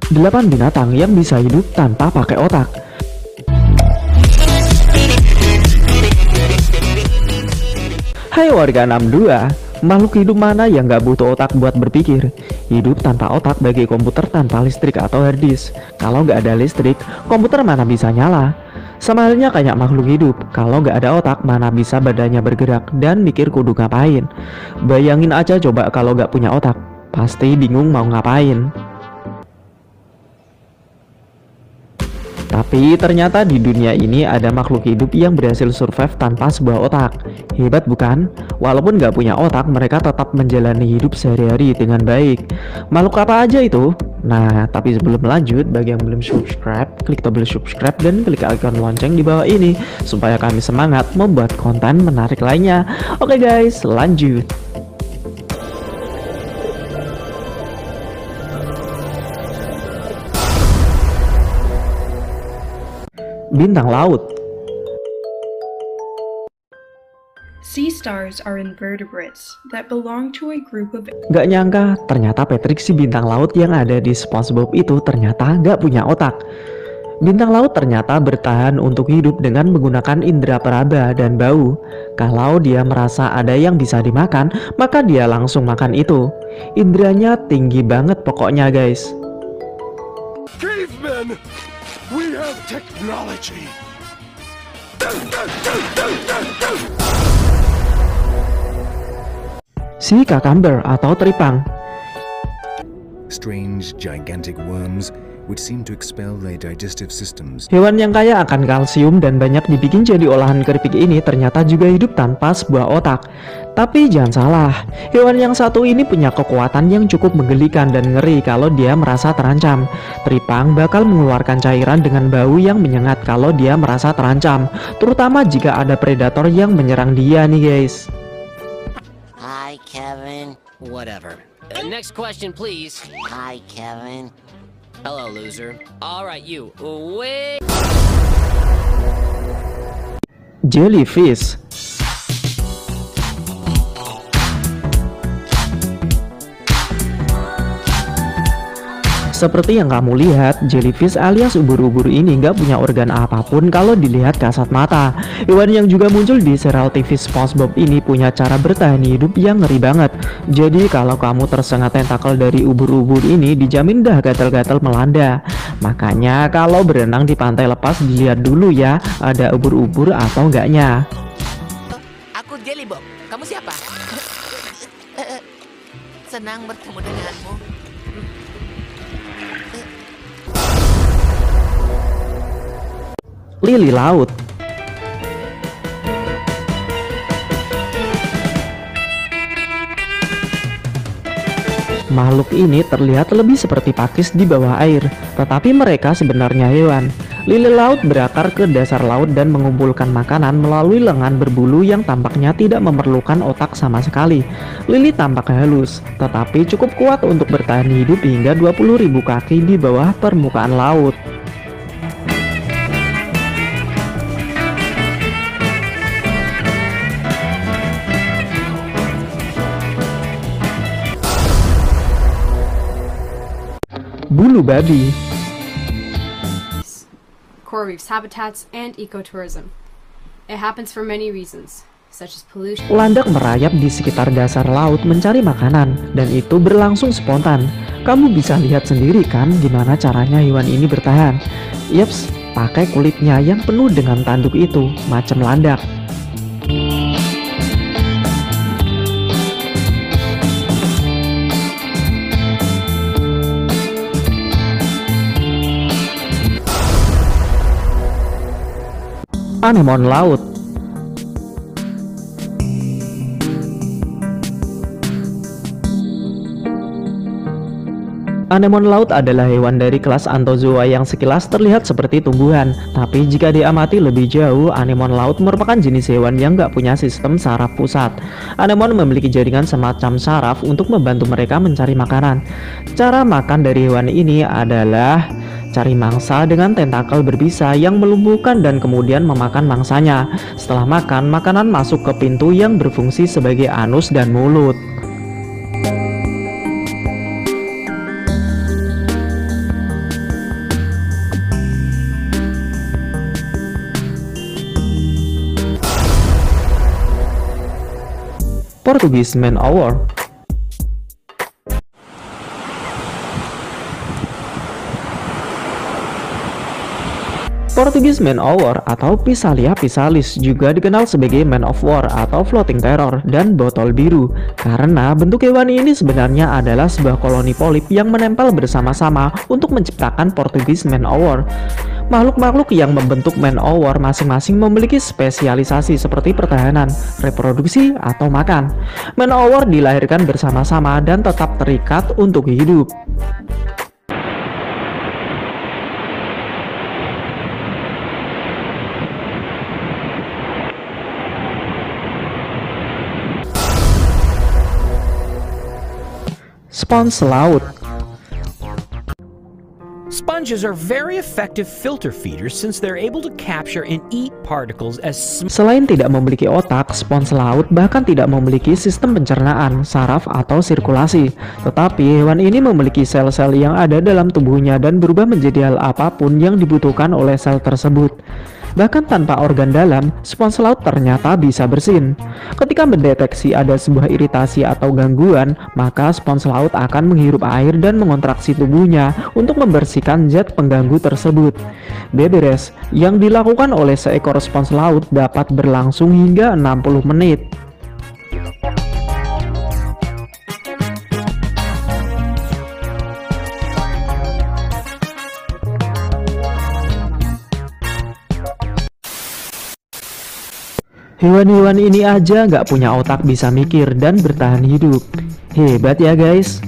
8 binatang yang bisa hidup tanpa pakai otak. Hai warga 62, makhluk hidup mana yang gak butuh otak buat berpikir? Hidup tanpa otak bagi komputer tanpa listrik atau hard disk. Kalau gak ada listrik, komputer mana bisa nyala? Sama halnya kayak makhluk hidup, kalau gak ada otak mana bisa badannya bergerak dan mikir kudu ngapain. Bayangin aja coba kalau gak punya otak, pasti bingung mau ngapain. Tapi ternyata di dunia ini ada makhluk hidup yang berhasil survive tanpa sebuah otak. Hebat bukan? Walaupun gak punya otak, mereka tetap menjalani hidup sehari-hari dengan baik. Makhluk apa aja itu? Nah, tapi sebelum lanjut, bagi yang belum subscribe, klik tombol subscribe dan klik icon lonceng di bawah ini supaya kami semangat membuat konten menarik lainnya. Oke guys, lanjut. Bintang laut. Sea stars are invertebrates that belong to a group of... Gak nyangka, ternyata Patrick si bintang laut yang ada di SpongeBob itu ternyata gak punya otak. Bintang laut ternyata bertahan untuk hidup dengan menggunakan indera peraba dan bau. Kalau dia merasa ada yang bisa dimakan, maka dia langsung makan itu. Inderanya tinggi banget pokoknya guys. Cavemen! We have technology. Si cucumber atau teripang. Strange, gigantic worms which seem to expel their digestive systems. Hewan yang kaya akan kalsium dan banyak dibikin jadi olahan keripik ini ternyata juga hidup tanpa sebuah otak. Tapi jangan salah, hewan yang satu ini punya kekuatan yang cukup menggelikan dan ngeri kalau dia merasa terancam. Teripang bakal mengeluarkan cairan dengan bau yang menyengat kalau dia merasa terancam, terutama jika ada predator yang menyerang dia nih guys. Hi, Kevin. Whatever. Next question, please. Hi, Kevin. Hello, loser. All right, you. Wait. Jellyfish. Seperti yang kamu lihat, jellyfish alias ubur-ubur ini nggak punya organ apapun kalau dilihat kasat mata. Hewan yang juga muncul di serial TV SpongeBob ini punya cara bertahan hidup yang ngeri banget. Jadi kalau kamu tersengat tentakel dari ubur-ubur ini, dijamin dah gatal-gatal melanda. Makanya kalau berenang di pantai lepas dilihat dulu ya, ada ubur-ubur atau enggaknya. Aku Jelly Bob. Kamu siapa? Senang bertemu denganmu. Lili laut. Makhluk ini terlihat lebih seperti pakis di bawah air, tetapi mereka sebenarnya hewan. Lili laut berakar ke dasar laut dan mengumpulkan makanan melalui lengan berbulu yang tampaknya tidak memerlukan otak sama sekali. Lili tampak halus, tetapi cukup kuat untuk bertahan hidup hingga 20.000 kaki di bawah permukaan laut. Bulu babi. Coral reefs habitats and ecotourism. It happens for many reasons, such as pollution. Landak merayap di sekitar dasar laut mencari makanan, dan itu berlangsung spontan. Kamu bisa lihat sendiri kan gimana caranya hewan ini bertahan. Yaps, pakai kulitnya yang penuh dengan tanduk itu, macam landak. Anemon laut. Anemon laut adalah hewan dari kelas Anthozoa yang sekilas terlihat seperti tumbuhan. Tapi jika diamati lebih jauh, anemon laut merupakan jenis hewan yang gak punya sistem saraf pusat. Anemon memiliki jaringan semacam saraf untuk membantu mereka mencari makanan. Cara makan dari hewan ini adalah cari mangsa dengan tentakel berbisa yang melumpuhkan dan kemudian memakan mangsanya. Setelah makan, makanan masuk ke pintu yang berfungsi sebagai anus dan mulut. Portugese man-o-war. Portugese man-o-war atau Pisalia pisalis juga dikenal sebagai man of war atau floating terror dan botol biru karena bentuk hewan ini sebenarnya adalah sebuah koloni polip yang menempel bersama-sama untuk menciptakan Portugese man-o-war. Makhluk-makhluk yang membentuk man-o-war masing-masing memiliki spesialisasi seperti pertahanan, reproduksi, atau makan. Man-o-war dilahirkan bersama-sama dan tetap terikat untuk hidup. Spons laut. Sponges are very effective filter feeders since they're able to capture and eat particles as Selain tidak memiliki otak, spons laut bahkan tidak memiliki sistem pencernaan, saraf, atau sirkulasi. Tetapi hewan ini memiliki sel-sel yang ada dalam tubuhnya dan berubah menjadi hal apapun yang dibutuhkan oleh sel tersebut. Bahkan tanpa organ dalam, spons laut ternyata bisa bersin. Ketika mendeteksi ada sebuah iritasi atau gangguan, maka spons laut akan menghirup air dan mengontraksi tubuhnya untuk membersihkan zat pengganggu tersebut. Beberes yang dilakukan oleh seekor spons laut dapat berlangsung hingga 60 menit. Hewan-hewan ini aja nggak punya otak bisa mikir dan bertahan hidup. Hebat ya guys.